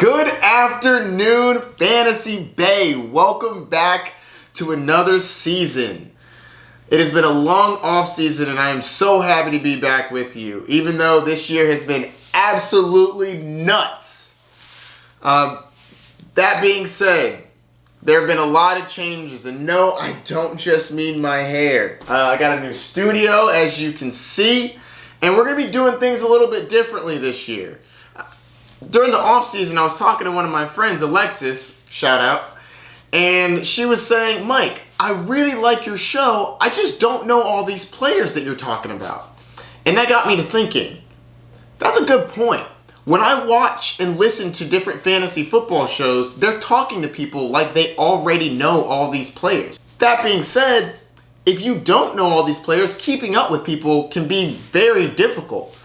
Good afternoon, Fantasy Bay. Welcome back to another season. It has been a long off season and I am so happy to be back with you, even though this year has been absolutely nuts. That being said, there have been a lot of changes, and no, I don't just mean my hair. I got a new studio, as you can see, and we're going to be doing things a little bit differently this year. During the off season, I was talking to one of my friends, Alexis, shout out, and she was saying, Mike, I really like your show, I just don't know all these players that you're talking about. And that got me to thinking, that's a good point. When I watch and listen to different fantasy football shows, they're talking to people like they already know all these players. That being said, if you don't know all these players, keeping up with people can be very difficult.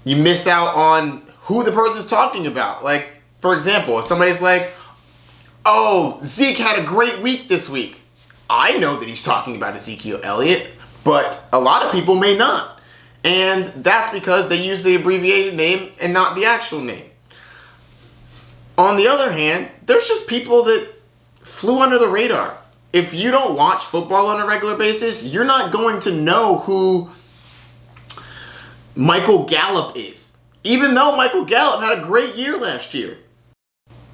You miss out on who the person's talking about. Like, for example, if somebody's like, oh, Zeke had a great week this week. I know that he's talking about Ezekiel Elliott, but a lot of people may not. And that's because they use the abbreviated name and not the actual name. On the other hand, there's just people that flew under the radar. If you don't watch football on a regular basis, you're not going to know who Michael Gallup is, even though Michael Gallup had a great year last year.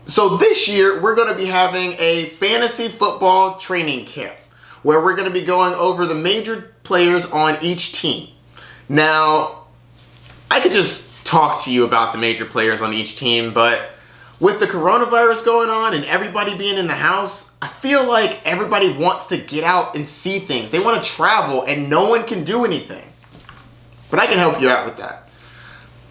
So this year, we're going to be having a fantasy football training camp where we're going to be going over the major players on each team. Now, I could just talk to you about the major players on each team, but with the coronavirus going on and everybody being in the house, I feel like everybody wants to get out and see things. They want to travel and no one can do anything. But I can help you out with that.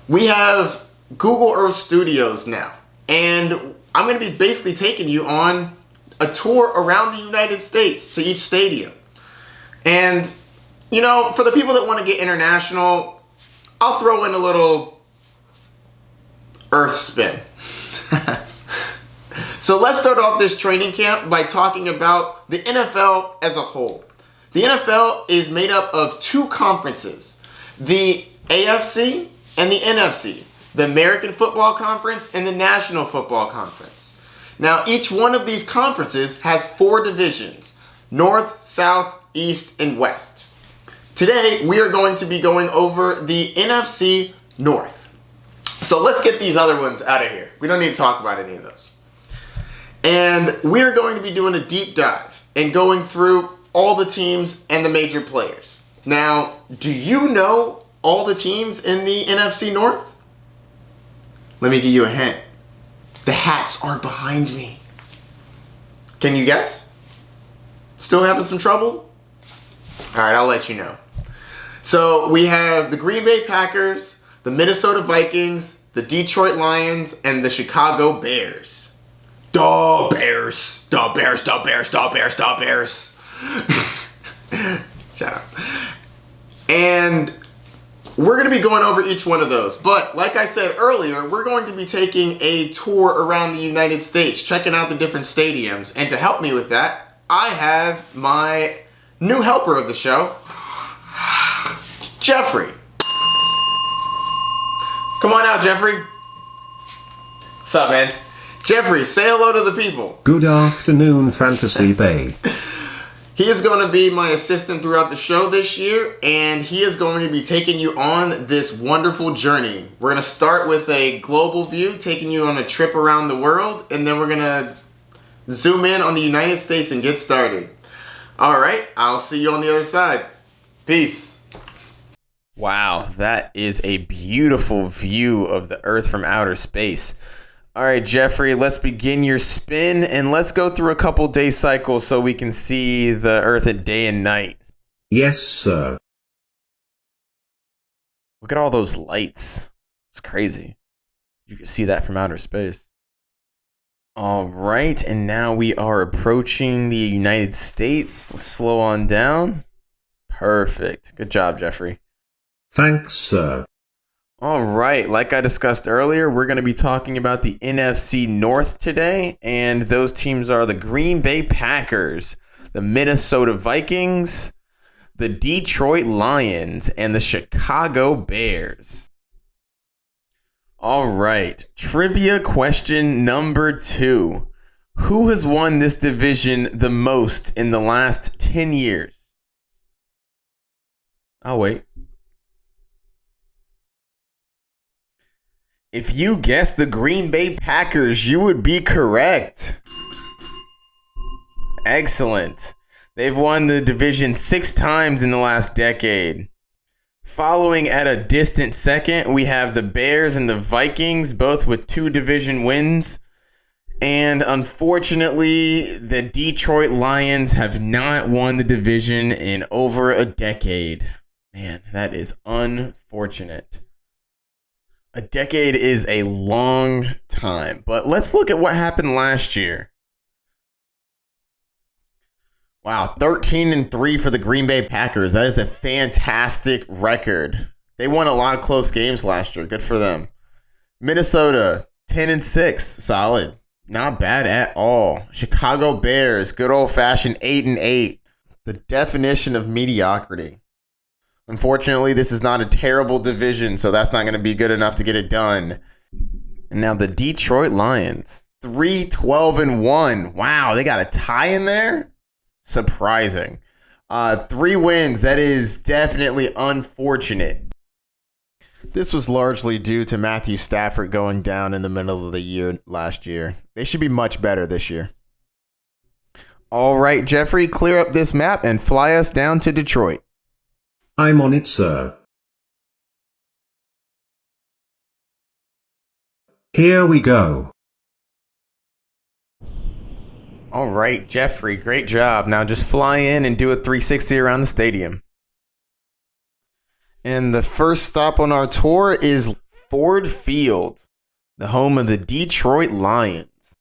We have Google Earth Studios now, and I'm going to be basically taking you on a tour around the United States to each stadium. And you know, for the people that want to get international, I'll throw in a little Earth spin. So let's start off this training camp by talking about the NFL as a whole. The NFL is made up of two conferences, the AFC and the NFC, the American Football Conference and the National Football Conference. Now, each one of these conferences has 4 divisions, North, South, East, and West. Today, we are going to be going over the NFC North. So let's get these other ones out of here. We don't need to talk about any of those. And we're going to be doing a deep dive and going through all the teams and the major players. Now, do you know all the teams in the NFC North? Let me give you a hint. The hats are behind me. Can you guess? Still having some trouble? All right, I'll let you know. So we have the Green Bay Packers, the Minnesota Vikings, the Detroit Lions, and the Chicago Bears. The Bears. The Bears, the Bears, the Bears, the Bears. Shut up. And we're going to be going over each one of those. But like I said earlier, we're going to be taking a tour around the United States, checking out the different stadiums. And to help me with that, I have my new helper of the show, Jeffrey. Come on out, Jeffrey. What's up, man? Jeffrey, say hello to the people. Good afternoon, Fantasy Bay. He is going to be my assistant throughout the show this year, and he is going to be taking you on this wonderful journey. We're going to start with a global view, taking you on a trip around the world, and then we're going to zoom in on the United States and get started. All right, I'll see you on the other side. Peace. Wow, that is a beautiful view of the Earth from outer space. All right, Jeffrey, let's begin your spin, and let's go through a couple day cycles so we can see the Earth at day and night. Yes, sir. Look at all those lights. It's crazy. You can see that from outer space. All right, and now we are approaching the United States. Slow on down. Perfect. Good job, Jeffrey. Thanks, sir. All right, like I discussed earlier, we're going to be talking about the NFC North today, and those teams are the Green Bay Packers, the Minnesota Vikings, the Detroit Lions, and the Chicago Bears. All right. Trivia question number 2. Who has won this division the most in the last 10 years? I'll wait. If you guessed the Green Bay Packers, you would be correct. Excellent. They've won the division 6 times in the last decade. Following at a distant second, we have the Bears and the Vikings, both with 2 division wins. And unfortunately, the Detroit Lions have not won the division in over a decade. Man, that is unfortunate. A decade is a long time, but let's look at what happened last year. Wow, 13-3 for the Green Bay Packers. That is a fantastic record. They won a lot of close games last year. Good for them. Minnesota, 10-6. Solid. Not bad at all. Chicago Bears, good old-fashioned 8-8. The definition of mediocrity. Unfortunately, this is not a terrible division, so that's not going to be good enough to get it done. And now the Detroit Lions, 3-12-1. Wow, they got a tie in there? Surprising. 3 wins. That is definitely unfortunate. This was largely due to Matthew Stafford going down in the middle of the year last year. They should be much better this year. All right, Jeffrey, clear up this map and fly us down to Detroit. I'm on it, sir. Here we go. All right, Jeffrey, great job. Now just fly in and do a 360 around the stadium. And the first stop on our tour is Ford Field, the home of the Detroit Lions,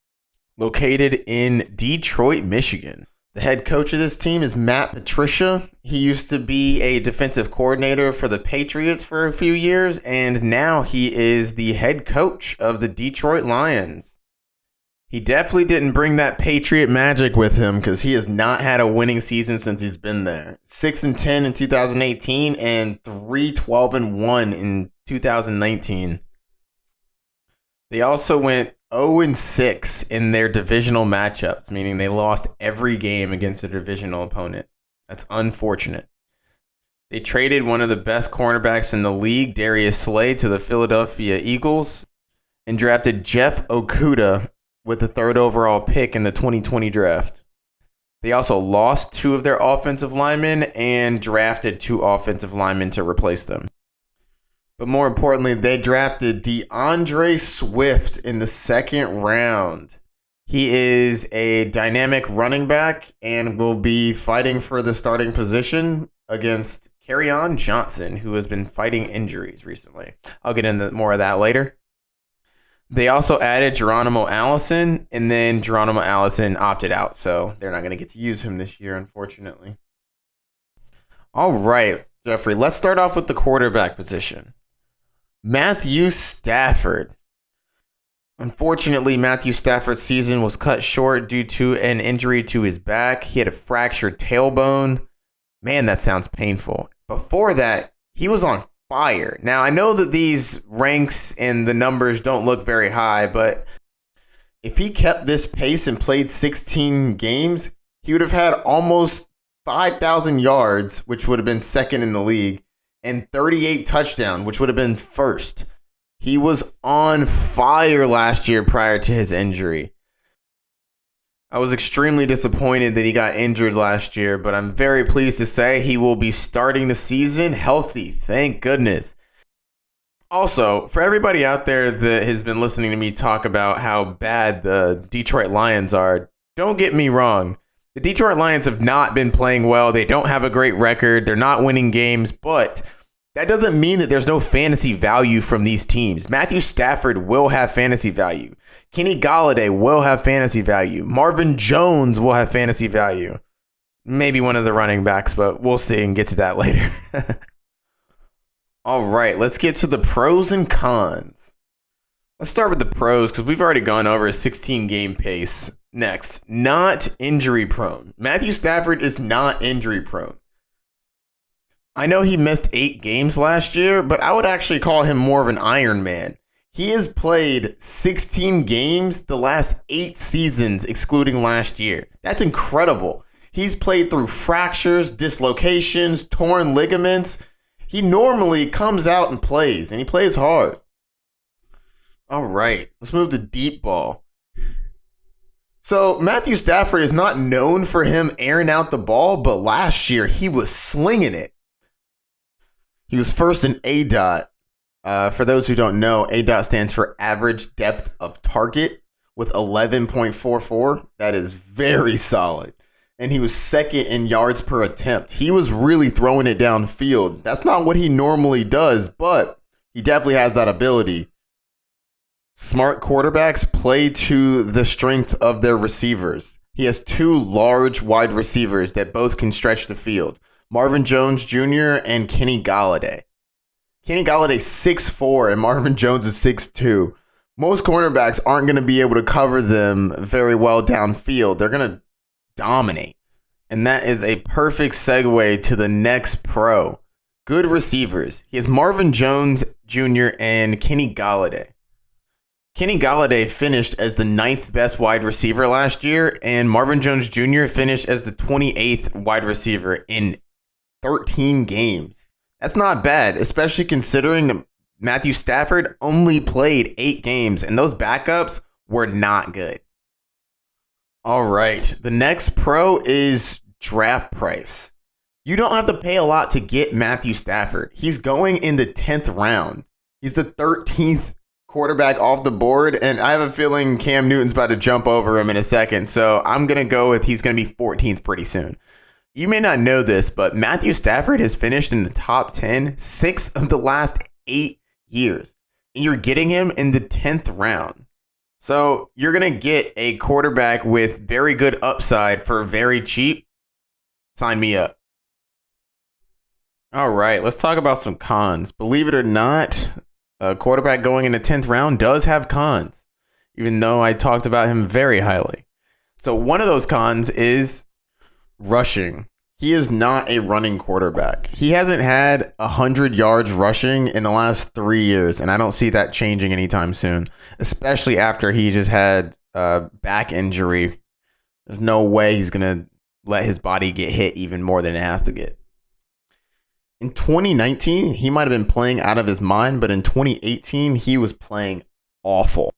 located in Detroit, Michigan. The head coach of this team is Matt Patricia. He used to be a defensive coordinator for the Patriots for a few years, and now he is the head coach of the Detroit Lions. He definitely didn't bring that Patriot magic with him because he has not had a winning season since he's been there. 6-10 in 2018 and 3-12-1 in 2019. They also went 0-6 in their divisional matchups, meaning they lost every game against a divisional opponent. That's unfortunate. They traded one of the best cornerbacks in the league, Darius Slay, to the Philadelphia Eagles and drafted Jeff Okudah with the 3rd overall pick in the 2020 draft. They also lost 2 of their offensive linemen and drafted 2 offensive linemen to replace them. But more importantly, they drafted DeAndre Swift in the 2nd round. He is a dynamic running back and will be fighting for the starting position against Kerryon Johnson, who has been fighting injuries recently. I'll get into more of that later. They also added Geronimo Allison, and then Geronimo Allison opted out, so they're not going to get to use him this year, unfortunately. All right, Jeffrey, let's start off with the quarterback position. Matthew Stafford. Unfortunately, Matthew Stafford's season was cut short due to an injury to his back. He had a fractured tailbone. Man, that sounds painful. Before that, he was on fire. Now, I know that these ranks and the numbers don't look very high, but if he kept this pace and played 16 games, he would have had almost 5,000 yards, which would have been 2nd in the league, and 38 touchdowns, which would have been 1st. He was on fire last year prior to his injury. I was extremely disappointed that he got injured last year, but I'm very pleased to say he will be starting the season healthy. Thank goodness. Also, for everybody out there that has been listening to me talk about how bad the Detroit Lions are, don't get me wrong. The Detroit Lions have not been playing well. They don't have a great record. They're not winning games, but that doesn't mean that there's no fantasy value from these teams. Matthew Stafford will have fantasy value. Kenny Golladay will have fantasy value. Marvin Jones will have fantasy value. Maybe one of the running backs, but we'll see and get to that later. All right, let's get to the pros and cons. Let's start with the pros because we've already gone over a 16-game pace. Next, not injury prone. Matthew Stafford is not injury prone. I know he missed 8 games last year, but I would actually call him more of an Iron Man. He has played 16 games the last 8 seasons, excluding last year. That's incredible. He's played through fractures, dislocations, torn ligaments. He normally comes out and plays, and he plays hard. All right, let's move to deep ball. So Matthew Stafford is not known for him airing out the ball, but last year he was slinging it. He was first in ADOT. For those who don't know, ADOT stands for average depth of target with 11.44. That is very solid. And he was second in yards per attempt. He was really throwing it downfield. That's not what he normally does, but he definitely has that ability. Smart quarterbacks play to the strength of their receivers. He has 2 large wide receivers that both can stretch the field. Marvin Jones Jr. and Kenny Golladay. Kenny Golladay 6'4" and Marvin Jones is 6'2". Most cornerbacks aren't going to be able to cover them very well downfield. They're going to dominate. And that is a perfect segue to the next pro. Good receivers. He has Marvin Jones Jr. and Kenny Golladay. Kenny Golladay finished as the 9th best wide receiver last year, and Marvin Jones Jr. finished as the 28th wide receiver in 13 games. That's not bad, especially considering that Matthew Stafford only played 8 games, and those backups were not good. All right, the next pro is draft price. You don't have to pay a lot to get Matthew Stafford. He's going in the 10th round. He's the 13th quarterback off the board, and I have a feeling Cam Newton's about to jump over him in a second, so I'm going to go with he's going to be 14th pretty soon. You may not know this, but Matthew Stafford has finished in the top 10 6 of the last 8 years. And you're getting him in the 10th round. So you're going to get a quarterback with very good upside for very cheap. Sign me up. All right, let's talk about some cons. Believe it or not, a quarterback going in the 10th round does have cons, even though I talked about him very highly. So one of those cons is rushing. He is not a running quarterback. He hasn't had 100 yards rushing in the last 3 years, and I don't see that changing anytime soon, especially after he just had a back injury. There's no way he's going to let his body get hit even more than it has to get. In 2019, he might have been playing out of his mind, but in 2018, he was playing awful.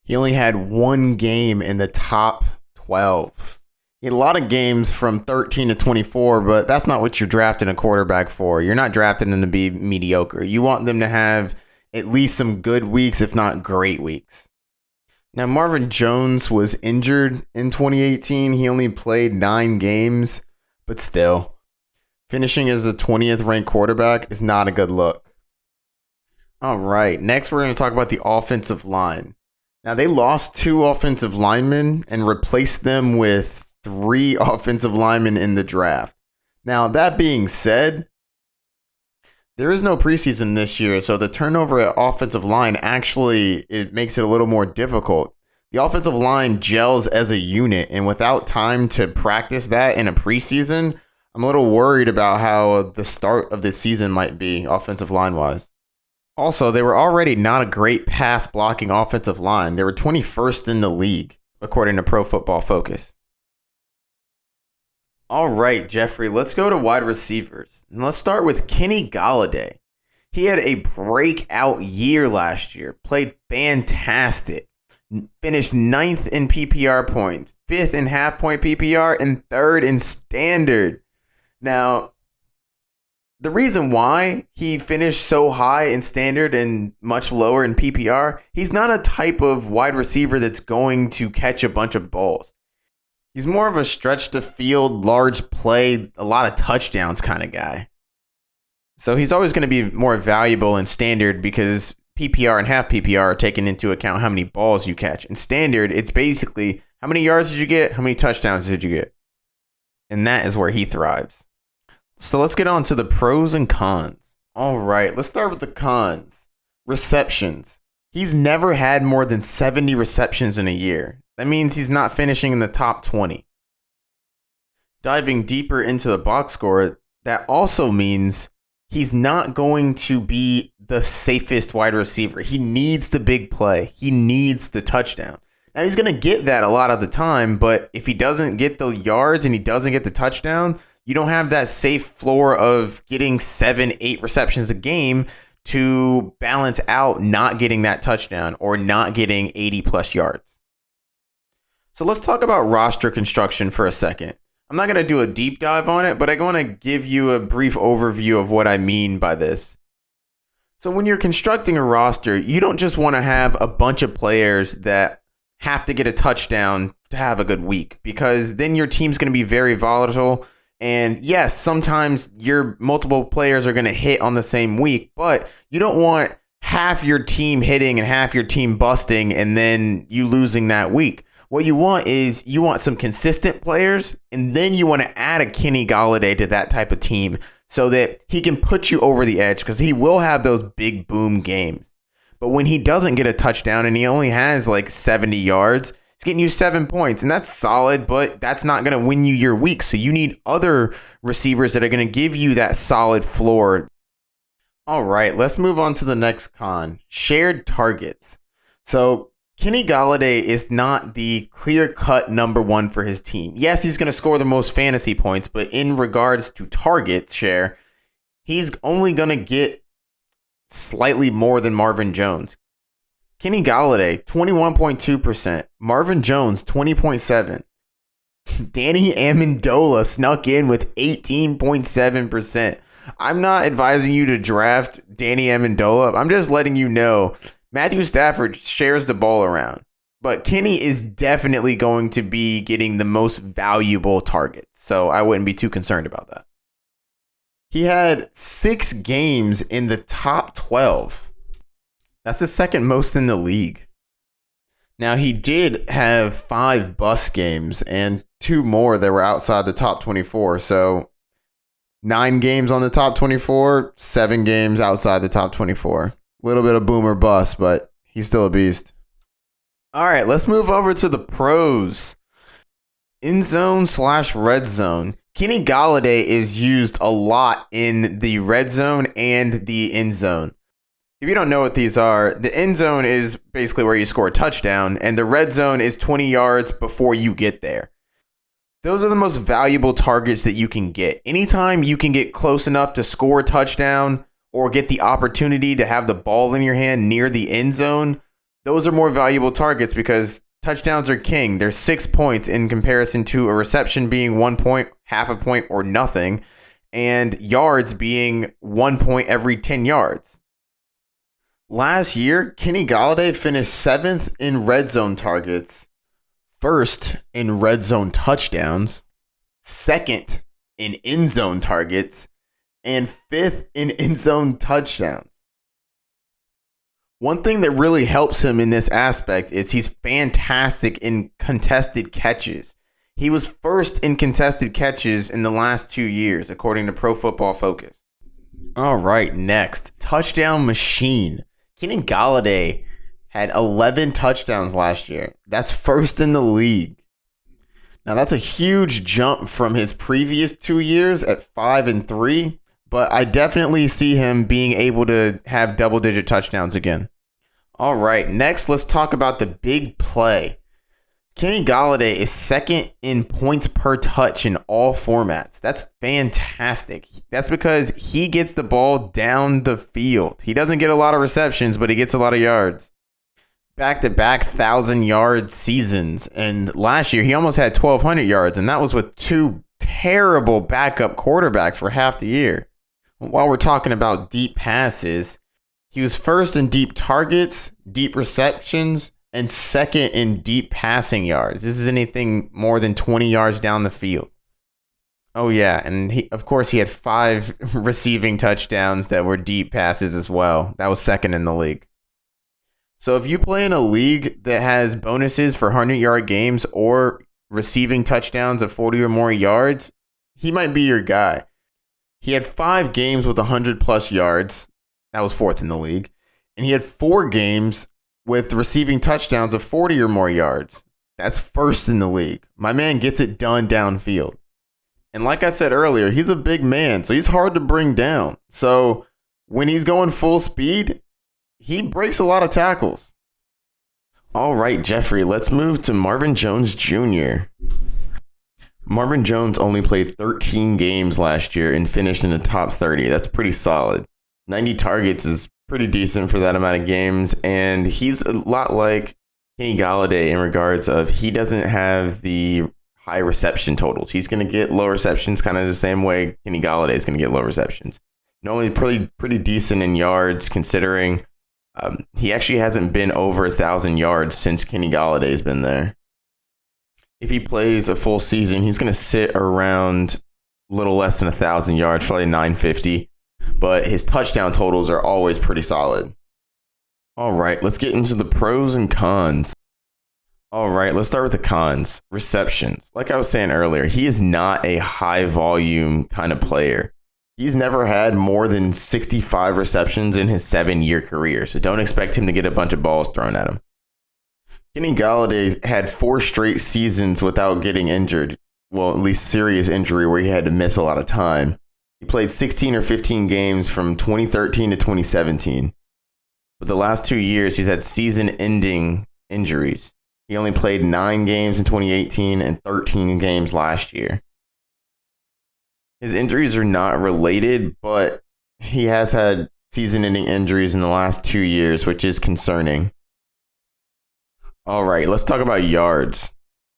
He only had 1 game in the top 12. He had a lot of games from 13 to 24, but that's not what you're drafting a quarterback for. You're not drafting them to be mediocre. You want them to have at least some good weeks, if not great weeks. Now, Marvin Jones was injured in 2018. He only played 9 games, but still, finishing as the 20th ranked quarterback is not a good look. All right, next we're going to talk about the offensive line. Now, they lost 2 offensive linemen and replaced them with 3 offensive linemen in the draft. Now, that being said, there is no preseason this year, so the turnover at offensive line actually it makes it a little more difficult. The offensive line gels as a unit, and without time to practice that in a preseason, I'm a little worried about how the start of this season might be offensive line-wise. Also, they were already not a great pass blocking offensive line. They were 21st in the league, according to Pro Football Focus. All right, Jeffrey, let's go to wide receivers. And let's start with Kenny Golladay. He had a breakout year last year, played fantastic, finished 9th in PPR points, 5th in half-point PPR, and 3rd in standard. Now, the reason why he finished so high in standard and much lower in PPR, he's not a type of wide receiver that's going to catch a bunch of balls. He's more of a stretch the field, large play, a lot of touchdowns kind of guy. So he's always going to be more valuable in standard because PPR and half PPR are taking into account how many balls you catch. In standard, it's basically how many yards did you get, how many touchdowns did you get. And that is where he thrives. So let's get on to the pros and cons. All right, let's start with the cons. Receptions. He's never had more than 70 receptions in a year. That means he's not finishing in the top 20. Diving deeper into the box score, that also means he's not going to be the safest wide receiver. He needs the big play. He needs the touchdown. Now, he's going to get that a lot of the time, but if he doesn't get the yards and he doesn't get the touchdown, you don't have that safe floor of getting 7-8 receptions a game to balance out not getting that touchdown or not getting 80-plus yards. So let's talk about roster construction for a second. I'm not going to do a deep dive on it, but I want to give you a brief overview of what I mean by this. So when you're constructing a roster, you don't just want to have a bunch of players that have to get a touchdown to have a good week, because then your team's going to be very volatile. And yes, sometimes your multiple players are going to hit on the same week, but you don't want half your team hitting and half your team busting and then you losing that week. What you want is you want some consistent players, and then you want to add a Kenny Golladay to that type of team so that he can put you over the edge, because he will have those big boom games. But when he doesn't get a touchdown and he only has like 70 yards, he's getting you 7 points, and that's solid, but that's not going to win you your week. So you need other receivers that are going to give you that solid floor. All right, let's move on to the next con, shared targets. So Kenny Golladay is not the clear-cut number one for his team. Yes, he's going to score the most fantasy points, but in regards to target share, he's only going to get slightly more than Marvin Jones. Kenny Golladay, 21.2%. Marvin Jones, 20.7%. Danny Amendola snuck in with 18.7%. I'm not advising you to draft Danny Amendola. I'm just letting you know Matthew Stafford shares the ball around, but Kenny is definitely going to be getting the most valuable targets, so I wouldn't be too concerned about that. He had 6 games in the top 12. That's the second most in the league. Now, he did have 5 bust games and 2 more that were outside the top 24, so 9 games on the top 24, 7 games outside the top 24. Little bit of boom or bust, but he's still a beast. All right, let's move over to the pros. End zone / red zone. Kenny Golladay is used a lot in the red zone and the end zone. If you don't know what these are, the end zone is basically where you score a touchdown, and the red zone is 20 yards before you get there. Those are the most valuable targets that you can get. Anytime you can get close enough to score a touchdown or get the opportunity to have the ball in your hand near the end zone, those are more valuable targets because touchdowns are king. They're 6 points in comparison to a reception being 1 point, half a point, or nothing, and yards being 1 point every 10 yards. Last year, Kenny Golladay finished 7th in red zone targets, 1st in red zone touchdowns, 2nd in end zone targets, and 5th in end zone touchdowns. One thing that really helps him in this aspect is he's fantastic in contested catches. He was 1st in contested catches in the last 2 years, according to Pro Football Focus. All right, next, touchdown machine. Kenny Golladay had 11 touchdowns last year. That's 1st in the league. Now, that's a huge jump from his previous 2 years at 5 and 3. But I definitely see him being able to have double-digit touchdowns again. All right, next, let's talk about the big play. Kenny Golladay is 2nd in points per touch in all formats. That's fantastic. That's because he gets the ball down the field. He doesn't get a lot of receptions, but he gets a lot of yards. Back-to-back 1,000-yard seasons. And last year, he almost had 1,200 yards, and that was with 2 terrible backup quarterbacks for half the year. While we're talking about deep passes, he was 1st in deep targets, deep receptions, and 2nd in deep passing yards. This is anything more than 20 yards down the field. Oh, yeah, and he had 5 receiving touchdowns that were deep passes as well. That was 2nd in the league. So if you play in a league that has bonuses for 100-yard games or receiving touchdowns of 40 or more yards, he might be your guy. He had 5 games with 100-plus yards. That was 4th in the league. And he had 4 games with receiving touchdowns of 40 or more yards. That's 1st in the league. My man gets it done downfield. And like I said earlier, he's a big man, so he's hard to bring down. So when he's going full speed, he breaks a lot of tackles. All right, Jeffrey, let's move to Marvin Jones Jr. Marvin Jones only played 13 games last year and finished in the top 30. That's pretty solid. 90 targets is pretty decent for that amount of games, and he's a lot like Kenny Golladay in regards of he doesn't have the high reception totals. He's going to get low receptions kind of the same way Kenny Golladay is going to get low receptions. Normally pretty decent in yards considering he actually hasn't been over 1,000 yards since Kenny Galladay's been there. If he plays a full season, he's going to sit around a little less than 1,000 yards, probably 950. But his touchdown totals are always pretty solid. All right, let's get into the pros and cons. All right, let's start with the cons. Receptions. Like I was saying earlier, he is not a high volume kind of player. He's never had more than 65 receptions in his 7-year career, so don't expect him to get a bunch of balls thrown at him. Kenny Golladay had 4 straight seasons without getting injured. Well, at least serious injury where he had to miss a lot of time. He played 16 or 15 games from 2013 to 2017. But the last 2 years, he's had season-ending injuries. He only played 9 games in 2018 and 13 games last year. His injuries are not related, but he has had season-ending injuries in the last 2 years, which is concerning. All right, let's talk about yards.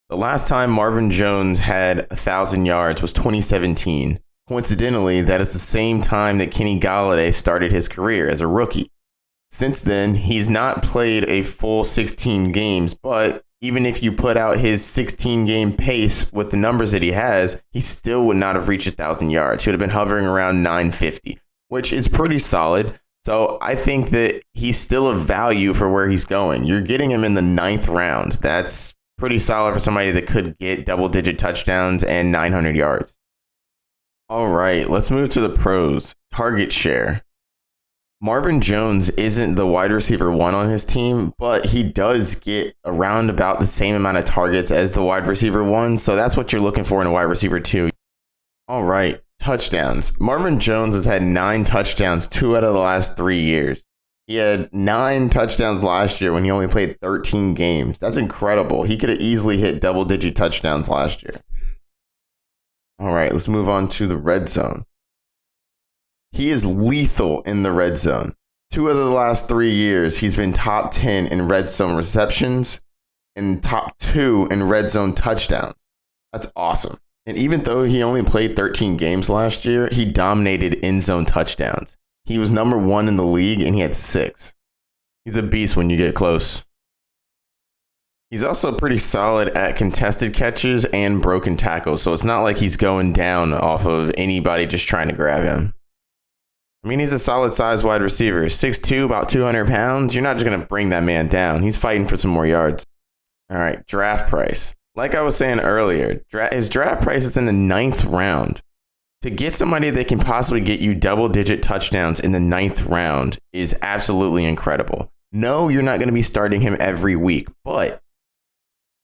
The last time Marvin Jones had 1,000 yards was 2017. Coincidentally, that is the same time that Kenny Golladay started his career as a rookie. Since then, he's not played a full 16 games, but even if you put out his 16-game pace with the numbers that he has, he still would not have reached 1,000 yards. He would have been hovering around 950, which is pretty solid. So I think that he's still a value for where he's going. You're getting him in the 9th round. That's pretty solid for somebody that could get double-digit touchdowns and 900 yards. All right, let's move to the pros. Target share. Marvin Jones isn't the wide receiver 1 on his team, but he does get around about the same amount of targets as the wide receiver 1, so that's what you're looking for in a wide receiver 2. All right, touchdowns. Marvin Jones has had 9 touchdowns 2 out of the last 3 years. He had 9 touchdowns last year when he only played 13 games. That's incredible. He could have easily hit double-digit touchdowns last year. All right, let's move on to the red zone. He is lethal in the red zone. 2 of the last 3 years, he's been top 10 in red zone receptions and top 2 in red zone touchdowns. That's awesome. And even though he only played 13 games last year, he dominated end zone touchdowns. He was number 1 in the league and he had 6. He's a beast when you get close. He's also pretty solid at contested catches and broken tackles, so it's not like he's going down off of anybody just trying to grab him. I mean, he's a solid sized wide receiver. 6'2", about 200 pounds. You're not just going to bring that man down. He's fighting for some more yards. All right, draft price. Like I was saying earlier, his draft price is in the 9th round. To get somebody that can possibly get you double-digit touchdowns in the 9th round is absolutely incredible. No, you're not going to be starting him every week, but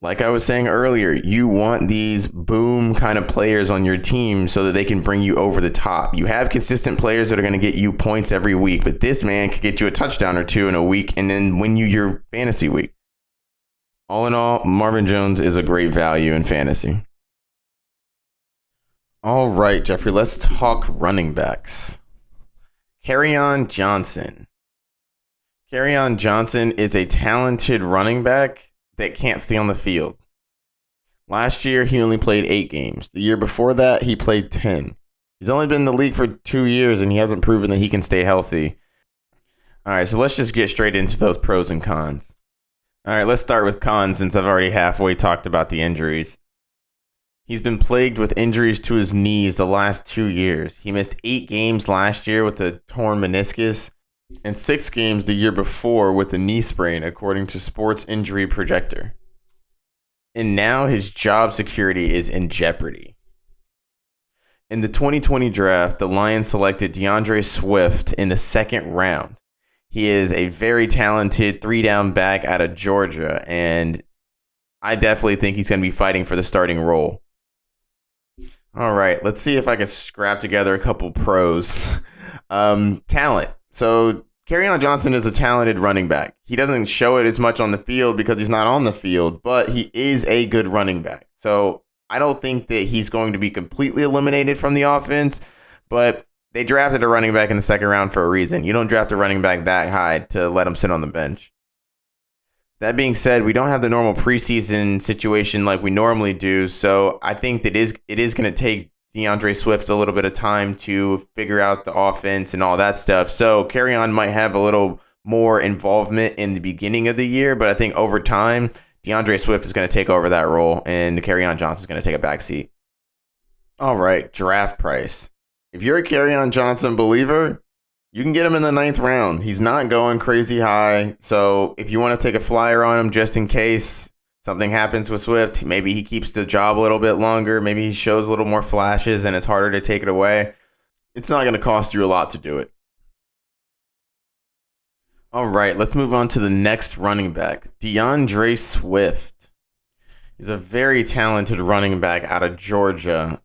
like I was saying earlier, you want these boom kind of players on your team so that they can bring you over the top. You have consistent players that are going to get you points every week, but this man could get you a touchdown or 2 in a week and then win you your fantasy week. All in all, Marvin Jones is a great value in fantasy. All right, Jeffrey, let's talk running backs. Kerryon Johnson. Kerryon Johnson is a talented running back that can't stay on the field. Last year, he only played 8 games. The year before that, he played 10. He's only been in the league for 2 years, and he hasn't proven that he can stay healthy. All right, so let's just get straight into those pros and cons. All right, let's start with cons since I've already halfway talked about the injuries. He's been plagued with injuries to his knees the last 2 years. He missed 8 games last year with a torn meniscus and 6 games the year before with a knee sprain, according to Sports Injury Projector. And now his job security is in jeopardy. In the 2020 draft, the Lions selected DeAndre Swift in the 2nd round. He is a very talented 3-down back out of Georgia, and I definitely think he's going to be fighting for the starting role. All right, let's see if I can scrap together a couple pros. Talent. So Kerryon Johnson is a talented running back. He doesn't show it as much on the field because he's not on the field, but he is a good running back. So I don't think that he's going to be completely eliminated from the offense, but they drafted a running back in the second round for a reason. You don't draft a running back that high to let him sit on the bench. That being said, we don't have the normal preseason situation like we normally do, so I think that it is going to take DeAndre Swift a little bit of time to figure out the offense and all that stuff. So Kerryon might have a little more involvement in the beginning of the year, but I think over time, DeAndre Swift is going to take over that role, and the Kerryon Johnson is going to take a back seat. All right, draft price. If you're a Kerryon Johnson believer, you can get him in the 9th round. He's not going crazy high. So if you want to take a flyer on him just in case something happens with Swift, maybe he keeps the job a little bit longer. Maybe he shows a little more flashes and it's harder to take it away. It's not going to cost you a lot to do it. All right, let's move on to the next running back, DeAndre Swift. He's a very talented running back out of Georgia.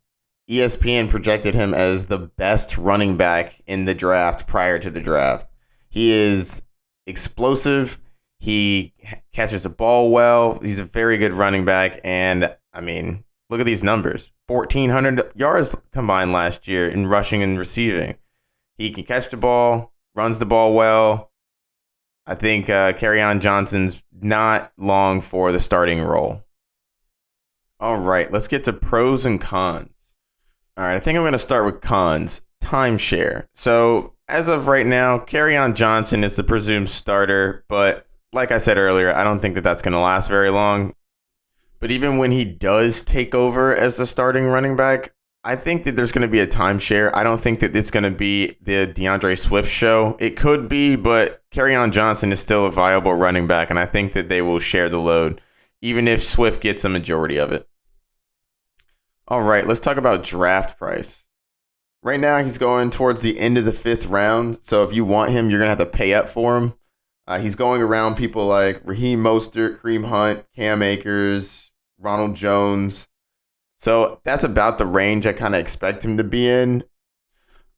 ESPN projected him as the best running back in the draft prior to the draft. He is explosive. He catches the ball well. He's a very good running back. And, I mean, look at these numbers. 1,400 yards combined last year in rushing and receiving. He can catch the ball, runs the ball well. I think Kerryon Johnson's not long for the starting role. All right, let's get to pros and cons. All right, I think I'm going to start with cons. Timeshare. So as of right now, Kerryon Johnson is the presumed starter, but like I said earlier, I don't think that that's going to last very long. But even when he does take over as the starting running back, I think that there's going to be a timeshare. I don't think that it's going to be the DeAndre Swift show. It could be, but Kerryon Johnson is still a viable running back, and I think that they will share the load, even if Swift gets a majority of it. All right, let's talk about draft price. Right now, he's going towards the end of the 5th round. So if you want him, you're going to have to pay up for him. He's going around people like Raheem Mostert, Kareem Hunt, Cam Akers, Ronald Jones. So that's about the range I kind of expect him to be in.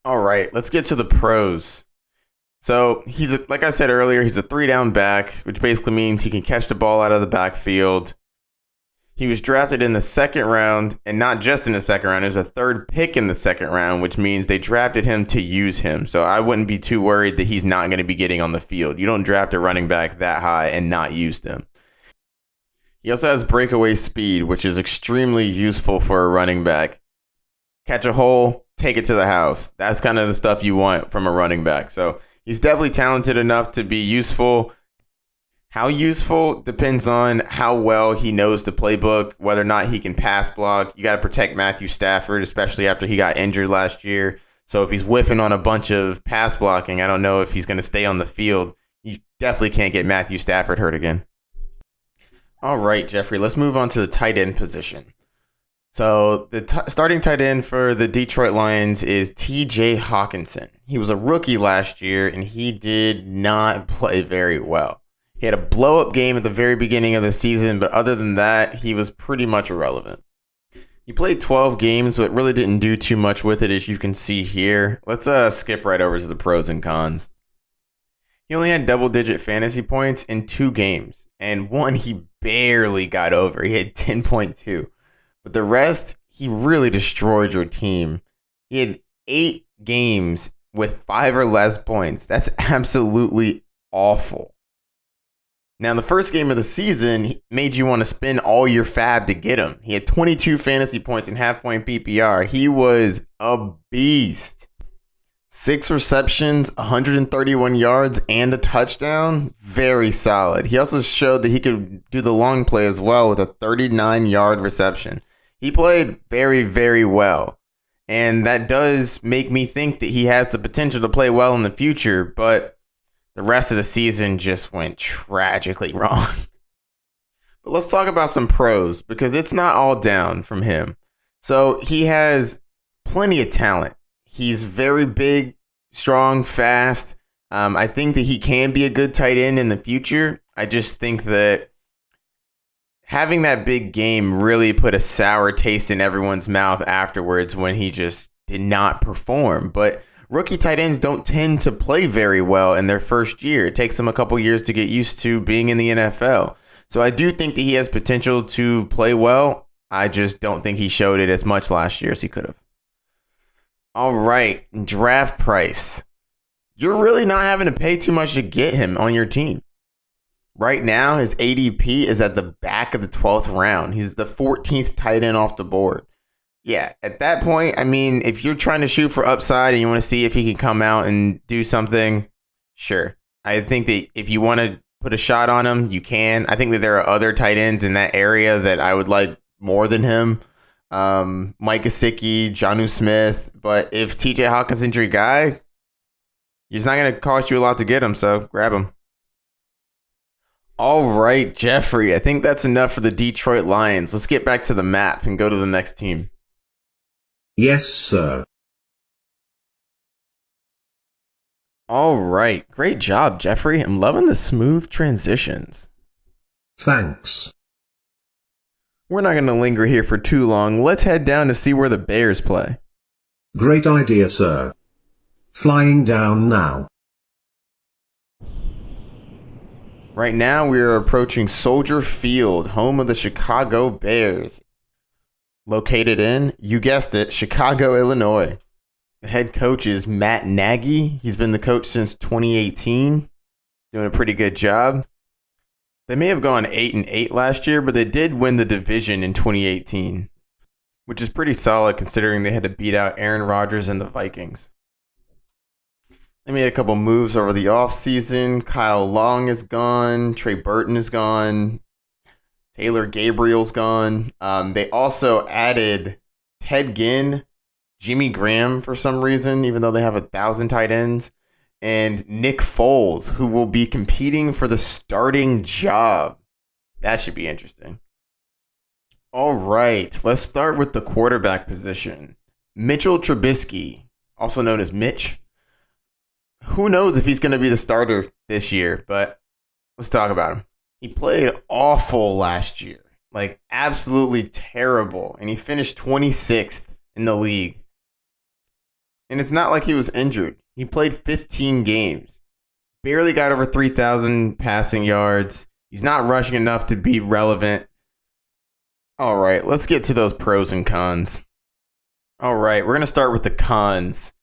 All right, let's get to the pros. So like I said earlier, he's a 3-down back, which basically means he can catch the ball out of the backfield. He was drafted in the 2nd round, and not just in the 2nd round. It was a 3rd pick in the 2nd round, which means they drafted him to use him. So I wouldn't be too worried that he's not going to be getting on the field. You don't draft a running back that high and not use them. He also has breakaway speed, which is extremely useful for a running back. Catch a hole, take it to the house. That's kind of the stuff you want from a running back. So he's definitely talented enough to be useful. How useful depends on how well he knows the playbook, whether or not he can pass block. You got to protect Matthew Stafford, especially after he got injured last year. So if he's whiffing on a bunch of pass blocking, I don't know if he's going to stay on the field. You definitely can't get Matthew Stafford hurt again. All right, Jeffrey, let's move on to the tight end position. So the starting tight end for the Detroit Lions is TJ Hockenson. He was a rookie last year, and he did not play very well. He had a blow-up game at the very beginning of the season, but other than that, he was pretty much irrelevant. He played 12 games, but really didn't do too much with it, as you can see here. Let's skip right over to the pros and cons. He only had double-digit fantasy points in 2 games, and one he barely got over. He had 10.2. But the rest, he really destroyed your team. He had 8 games with 5 or less points. That's absolutely awful. Now, the first game of the season made you want to spend all your fab to get him. He had 22 fantasy points in half-point PPR. He was a beast. 6 receptions, 131 yards, and a touchdown. Very solid. He also showed that he could do the long play as well with a 39-yard reception. He played very, very well. And that does make me think that he has the potential to play well in the future, but the rest of the season just went tragically wrong. But let's talk about some pros, because it's not all down from him. So he has plenty of talent. He's very big, strong, fast. I think that he can be a good tight end in the future. I just think that having that big game really put a sour taste in everyone's mouth afterwards when he just did not perform. But rookie tight ends don't tend to play very well in their first year. It takes them a couple years to get used to being in the NFL. So I do think that he has potential to play well. I just don't think he showed it as much last year as he could have. All right, draft price. You're really not having to pay too much to get him on your team. Right now, his ADP is at the back of the 12th round. He's the 14th tight end off the board. Yeah, at that point, I mean, if you're trying to shoot for upside and you want to see if he can come out and do something, sure. I think that if you want to put a shot on him, you can. I think that there are other tight ends in that area that I would like more than him. Mike Gesicki, Jonnu Smith. But if TJ Hawkinson's your guy, it's not going to cost you a lot to get him, so grab him. All right, Jeffrey, I think that's enough for the Detroit Lions. Let's get back to the map and go to the next team. Yes, sir. All right, great job, Jeffrey. I'm loving the smooth transitions. Thanks. We're not going to linger here for too long. Let's head down to see where the Bears play. Great idea, sir. Flying down now. Right now, we are approaching Soldier Field, home of the Chicago Bears. Located in, you guessed it, Chicago, Illinois. The head coach is Matt Nagy. He's been the coach since 2018, doing a pretty good job. They may have gone 8-8 last year, but they did win the division in 2018, which is pretty solid considering they had to beat out Aaron Rodgers and the Vikings. They made a couple moves over the offseason. Kyle Long is gone. Trey Burton is gone. Taylor Gabriel's gone. They also added Ted Ginn, Jimmy Graham for some reason, even though they have 1,000 tight ends, and Nick Foles, who will be competing for the starting job. That should be interesting. All right, let's start with the quarterback position. Mitchell Trubisky, also known as Mitch. Who knows if he's going to be the starter this year, but let's talk about him. He played awful last year, like absolutely terrible, and he finished 26th in the league. And it's not like he was injured. He played 15 games, barely got over 3,000 passing yards. He's not rushing enough to be relevant. All right, let's get to those pros and cons. All right, we're going to start with the cons.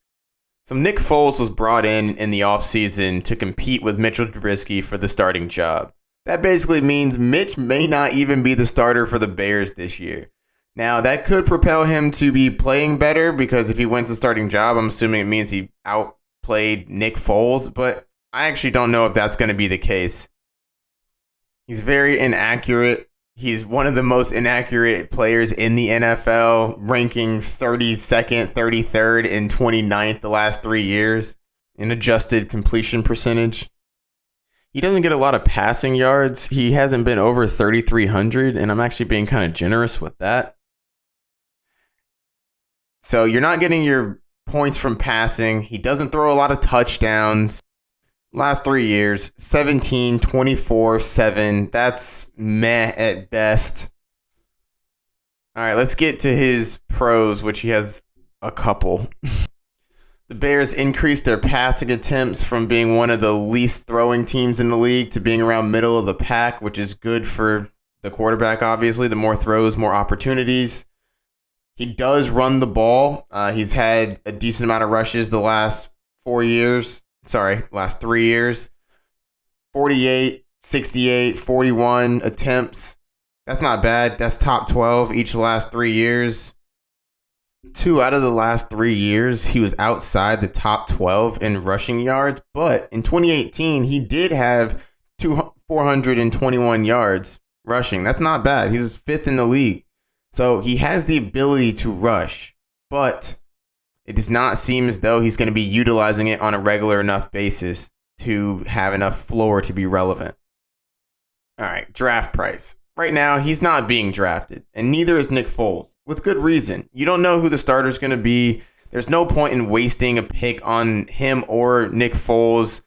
So Nick Foles was brought in the offseason to compete with Mitchell Trubisky for the starting job. That basically means Mitch may not even be the starter for the Bears this year. Now, that could propel him to be playing better because if he wins the starting job, I'm assuming it means he outplayed Nick Foles, but I actually don't know if that's going to be the case. He's very inaccurate. He's one of the most inaccurate players in the NFL, ranking 32nd, 33rd, and 29th the last 3 years in adjusted completion percentage. He doesn't get a lot of passing yards. He hasn't been over 3,300, and I'm actually being kind of generous with that. So you're not getting your points from passing. He doesn't throw a lot of touchdowns. Last 3 years, 17, 24, 7. That's meh at best. All right, let's get to his pros, which he has a couple. The Bears increased their passing attempts from being one of the least throwing teams in the league to being around middle of the pack, which is good for the quarterback, obviously. The more throws, more opportunities. He does run the ball. He's had a decent amount of rushes the last 3 years. 48, 68, 41 attempts. That's not bad. That's top 12 each of the last 3 years. 2 out of the last 3 years, he was outside the top 12 in rushing yards. But in 2018, he did have 421 yards rushing. That's not bad. He was 5th in the league. So he has the ability to rush. But it does not seem as though he's going to be utilizing it on a regular enough basis to have enough floor to be relevant. All right, draft price. Right now, he's not being drafted, and neither is Nick Foles, with good reason. You don't know who the starter's going to be. There's no point in wasting a pick on him or Nick Foles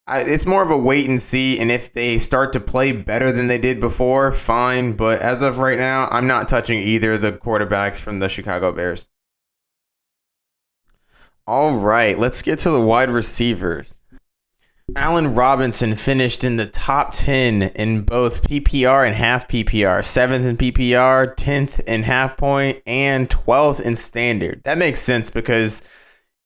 It's more of a wait and see, and if they start to play better than they did before, fine. But as of right now, I'm not touching either of the quarterbacks from the Chicago Bears. All right, let's get to the wide receivers. Allen Robinson finished in the top 10 in both PPR and half PPR, 7th in PPR, 10th in half point, and 12th in standard. That makes sense because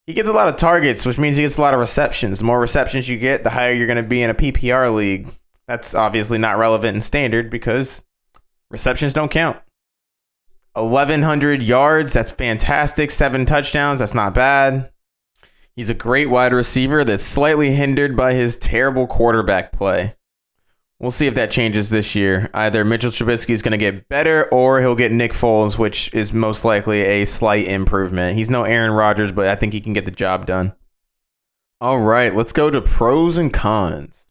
he gets a lot of targets, which means he gets a lot of receptions. The more receptions you get, the higher you're going to be in a PPR league. That's obviously not relevant in standard because receptions don't count. 1,100 yards, that's fantastic. 7 touchdowns, that's not bad. He's a great wide receiver that's slightly hindered by his terrible quarterback play. We'll see if that changes this year. Either Mitchell Trubisky is going to get better or he'll get Nick Foles, which is most likely a slight improvement. He's no Aaron Rodgers, but I think he can get the job done. All right, let's go to pros and cons.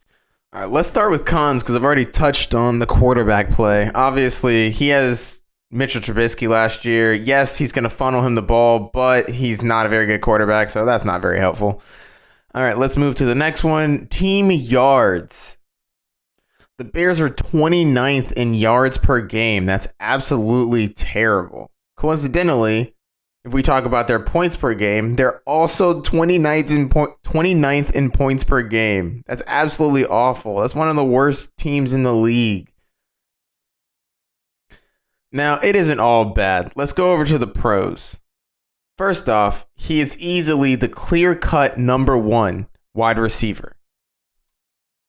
All right, let's start with cons because I've already touched on the quarterback play. Obviously, he has Mitchell Trubisky last year. Yes, he's going to funnel him the ball, but he's not a very good quarterback, so that's not very helpful. All right, let's move to the next one. Team yards. The Bears are 29th in yards per game. That's absolutely terrible. Coincidentally, if we talk about their points per game, they're also 29th in points per game. That's absolutely awful. That's one of the worst teams in the league. Now, it isn't all bad. Let's go over to the pros. First off, he is easily the clear-cut number 1 wide receiver.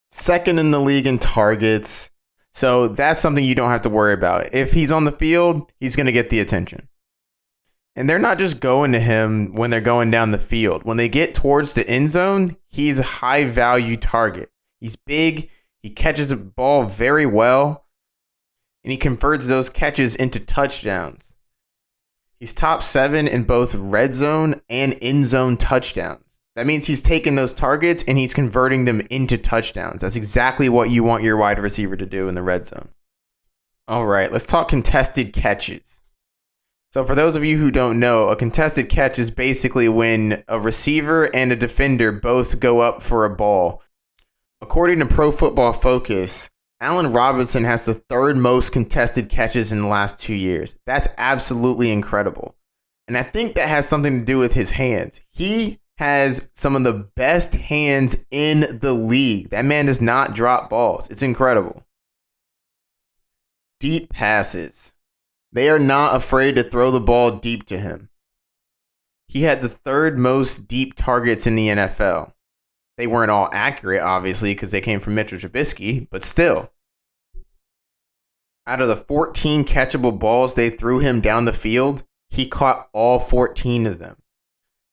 Second in the league in targets. So that's something you don't have to worry about. If he's on the field, he's going to get the attention. And they're not just going to him when they're going down the field. When they get towards the end zone, he's a high-value target. He's big. He catches the ball very well. And he converts those catches into touchdowns. He's top 7 in both red zone and end zone touchdowns. That means he's taking those targets and he's converting them into touchdowns. That's exactly what you want your wide receiver to do in the red zone. All right, let's talk contested catches. So for those of you who don't know, a contested catch is basically when a receiver and a defender both go up for a ball. According to Pro Football Focus, Allen Robinson has the 3rd most contested catches in the last 2 years. That's absolutely incredible. And I think that has something to do with his hands. He has some of the best hands in the league. That man does not drop balls. It's incredible. Deep passes. They are not afraid to throw the ball deep to him. He had the 3rd most deep targets in the NFL. They weren't all accurate, obviously, because they came from Mitchell Trubisky, but still. Out of the 14 catchable balls they threw him down the field, he caught all 14 of them.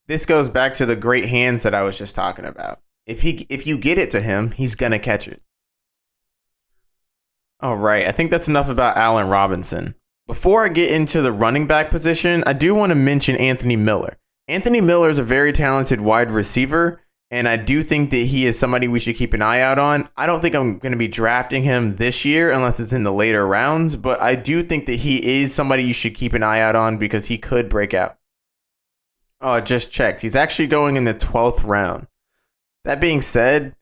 This goes back to the great hands that I was just talking about. If you get it to him, he's going to catch it. All right, I think that's enough about Allen Robinson. Before I get into the running back position, I do want to mention Anthony Miller. Anthony Miller is a very talented wide receiver, and I do think that he is somebody we should keep an eye out on. I don't think I'm going to be drafting him this year unless it's in the later rounds, but I do think that he is somebody you should keep an eye out on because he could break out. Oh, I just checked. He's actually going in the 12th round. That being said,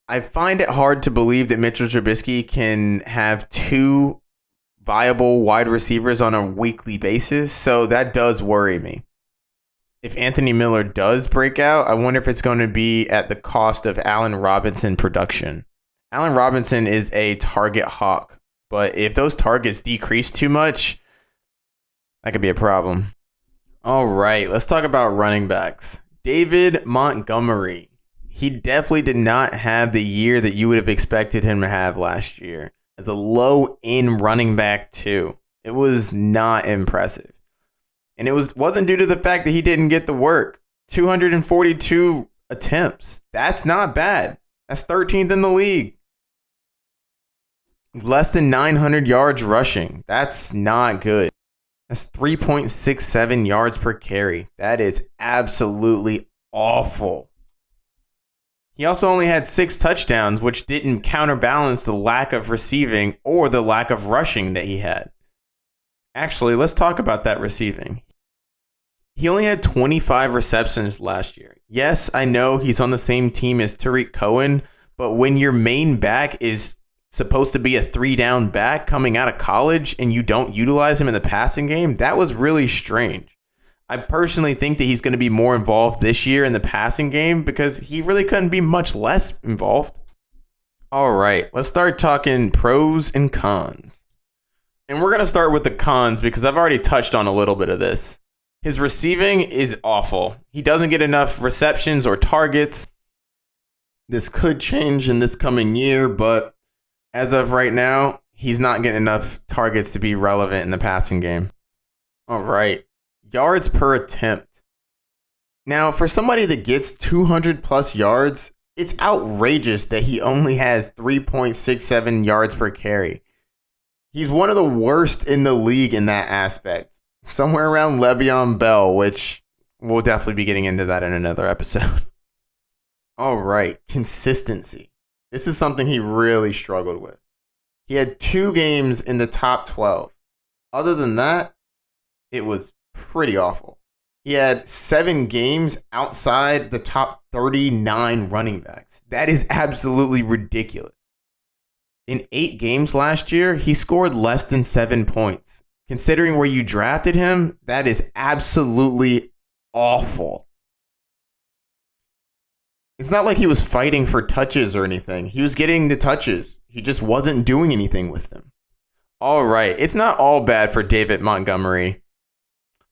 I find it hard to believe that Mitchell Trubisky can have 2 viable wide receivers on a weekly basis, so that does worry me. If Anthony Miller does break out, I wonder if it's going to be at the cost of Allen Robinson production. Allen Robinson is a target hawk, but if those targets decrease too much, that could be a problem. All right, let's talk about running backs. David Montgomery. He definitely did not have the year that you would have expected him to have last year. As a low-end running back, too. It was not impressive. And it wasn't due to the fact that he didn't get the work. 242 attempts. That's not bad. That's 13th in the league. Less than 900 yards rushing. That's not good. That's 3.67 yards per carry. That is absolutely awful. He also only had 6 touchdowns, which didn't counterbalance the lack of receiving or the lack of rushing that he had. Actually, let's talk about that receiving. He only had 25 receptions last year. Yes, I know he's on the same team as Tarik Cohen, But when your main back is supposed to be a 3-down back coming out of college and you don't utilize him in the passing game, that was really strange. I personally think that he's going to be more involved this year in the passing game because he really couldn't be much less involved. All right, let's start talking pros and cons. And we're going to start with the cons because I've already touched on a little bit of this. His receiving is awful. He doesn't get enough receptions or targets. This could change in this coming year, but as of right now, he's not getting enough targets to be relevant in the passing game. All right. Yards per attempt. Now, for somebody that gets 200 plus yards, it's outrageous that he only has 3.67 yards per carry. He's one of the worst in the league in that aspect. Somewhere around Le'Veon Bell, which we'll definitely be getting into that in another episode. All right. Consistency. This is something he really struggled with. He had 2 games in the top 12. Other than that, it was pretty awful. He had 7 games outside the top 39 running backs. That is absolutely ridiculous. In 8 games last year, he scored less than 7 points. Considering where you drafted him, that is absolutely awful. It's not like he was fighting for touches or anything. He was getting the touches. He just wasn't doing anything with them. All right, it's not all bad for David Montgomery.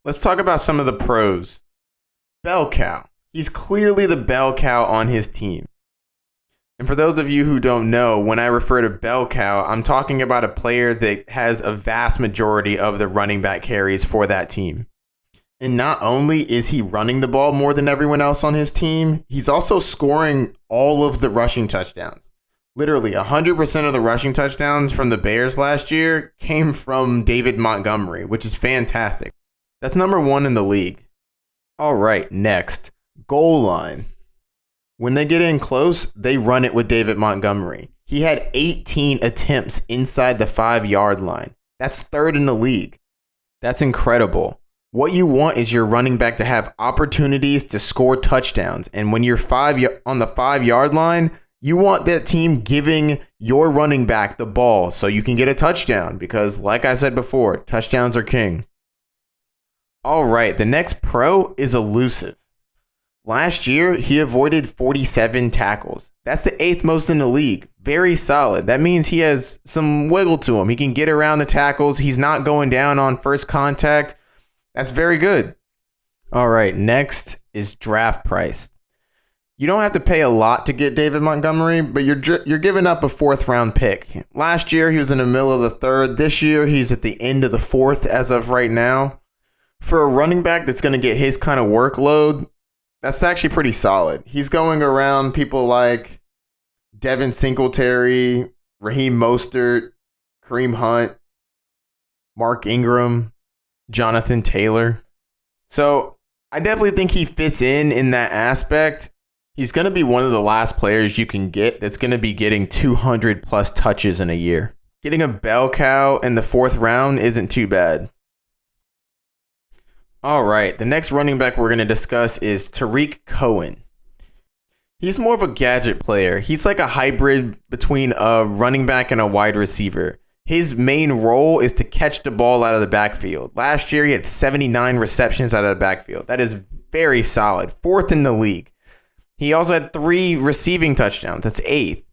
Let's talk about some of the pros. Bell cow. He's clearly the bell cow on his team. And for those of you who don't know, when I refer to bell cow, I'm talking about a player that has a vast majority of the running back carries for that team. And not only is he running the ball more than everyone else on his team, he's also scoring all of the rushing touchdowns. Literally 100% of the rushing touchdowns from the Bears last year came from David Montgomery, which is fantastic. That's number 1 in the league. All right, next, goal line. When they get in close, they run it with David Montgomery. He had 18 attempts inside the 5-yard line. That's 3rd in the league. That's incredible. What you want is your running back to have opportunities to score touchdowns. And when you're on the 5-yard line, you want that team giving your running back the ball so you can get a touchdown. Because like I said before, touchdowns are king. All right, the next pro is elusive. Last year, he avoided 47 tackles. That's the 8th most in the league. Very solid. That means he has some wiggle to him. He can get around the tackles. He's not going down on first contact. That's very good. All right, next is draft price. You don't have to pay a lot to get David Montgomery, but you're giving up a 4th-round pick. Last year, he was in the middle of the 3rd. This year, he's at the end of the 4th as of right now. For a running back that's going to get his kind of workload, that's actually pretty solid. He's going around people like Devin Singletary, Raheem Mostert, Kareem Hunt, Mark Ingram, Jonathan Taylor. So I definitely think he fits in that aspect. He's going to be one of the last players you can get that's going to be getting 200 plus touches in a year. Getting a bell cow in the 4th round isn't too bad. All right, the next running back we're going to discuss is Tarik Cohen. He's more of a gadget player. He's like a hybrid between a running back and a wide receiver. His main role is to catch the ball out of the backfield. Last year, he had 79 receptions out of the backfield. That is very solid. 4th in the league. He also had 3 receiving touchdowns. That's 8th.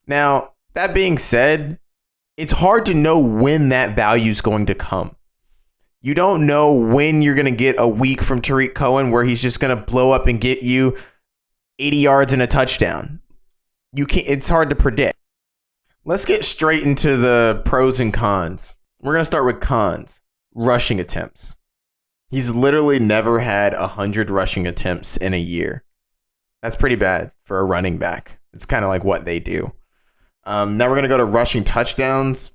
Now, that being said, it's hard to know when that value is going to come. You don't know when you're going to get a week from Tarik Cohen where he's just going to blow up and get you 80 yards and a touchdown. It's hard to predict. Let's get straight into the pros and cons. We're going to start with cons. Rushing attempts. He's literally never had 100 rushing attempts in a year. That's pretty bad for a running back. It's kind of like what they do. Now we're going to go to rushing touchdowns.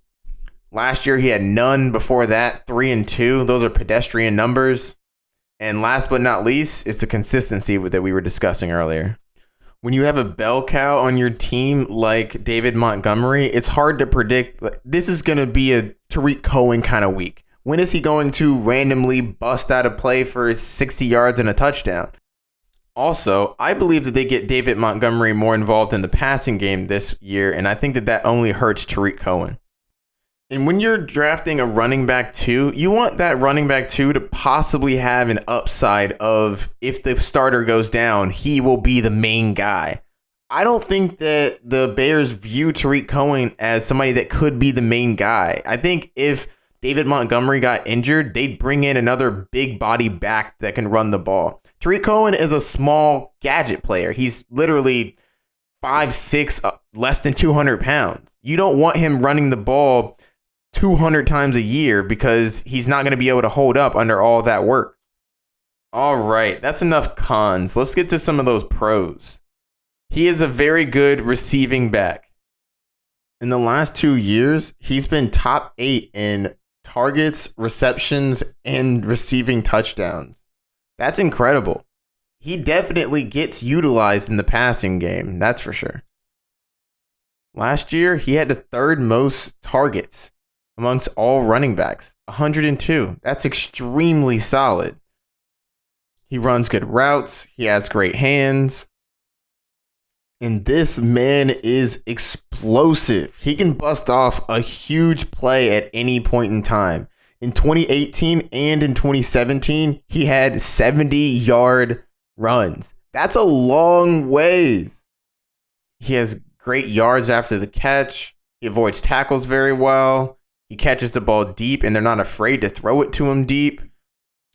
Last year, he had none. Before that, 3 and 2. Those are pedestrian numbers. And last but not least, it's the consistency that we were discussing earlier. When you have a bell cow on your team like David Montgomery, it's hard to predict. This is going to be a Tarik Cohen kind of week. When is he going to randomly bust out a play for 60 yards and a touchdown? Also, I believe that they get David Montgomery more involved in the passing game this year, and I think that that only hurts Tarik Cohen. And when you're drafting a running back 2, you want that running back 2 to possibly have an upside of, if the starter goes down, he will be the main guy. I don't think that the Bears view Tarik Cohen as somebody that could be the main guy. I think if David Montgomery got injured, they'd bring in another big body back that can run the ball. Tarik Cohen is a small gadget player. He's literally 5'6", less than 200 pounds. You don't want him running the ball 200 times a year because he's not going to be able to hold up under all that work. All right, that's enough cons. Let's get to some of those pros. He is a very good receiving back. In the last 2 years, he's been top 8 in targets, receptions, and receiving touchdowns. That's incredible. He definitely gets utilized in the passing game, that's for sure. Last year, he had the 3rd most targets amongst all running backs, 102. That's extremely solid. He runs good routes. He has great hands. And this man is explosive. He can bust off a huge play at any point in time. In 2018 and in 2017, he had 70-yard runs. That's a long ways. He has great yards after the catch. He avoids tackles very well. He catches the ball deep, and they're not afraid to throw it to him deep.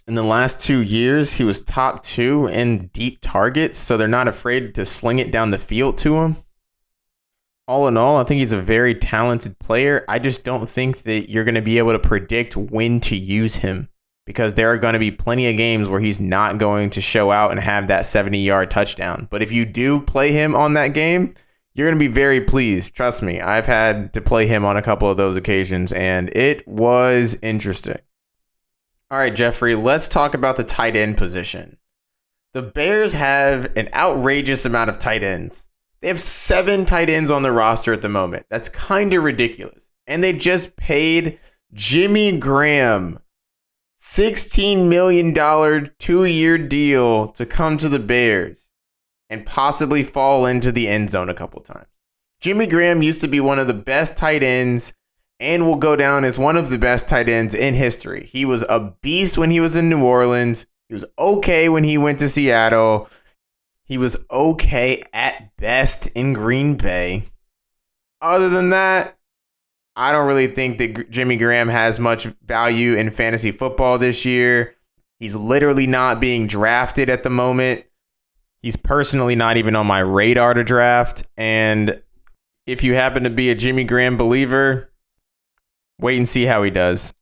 In the last 2 years, he was top 2 in deep targets, so they're not afraid to sling it down the field to him. All in all, I think he's a very talented player. I just don't think that you're going to be able to predict when to use him, because there are going to be plenty of games where he's not going to show out and have that 70-yard touchdown. But if you do play him on that game, you're going to be very pleased. Trust me, I've had to play him on a couple of those occasions, and it was interesting. All right, Jeffrey, let's talk about the tight end position. The Bears have an outrageous amount of tight ends. They have 7 tight ends on the roster at the moment. That's kind of ridiculous. And they just paid Jimmy Graham $16 million 2-year deal to come to the Bears and possibly fall into the end zone a couple times. Jimmy Graham used to be one of the best tight ends and will go down as one of the best tight ends in history. He was a beast when he was in New Orleans. He was okay when he went to Seattle. He was okay at best in Green Bay. Other than that, I don't really think that Jimmy Graham has much value in fantasy football this year. He's literally not being drafted at the moment. He's personally not even on my radar to draft. And if you happen to be a Jimmy Graham believer, wait and see how he does.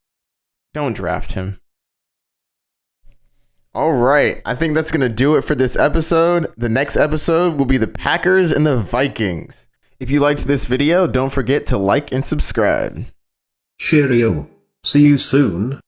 Don't draft him. All right. I think that's going to do it for this episode. The next episode will be the Packers and the Vikings. If you liked this video, don't forget to like and subscribe. Cheerio. See you soon.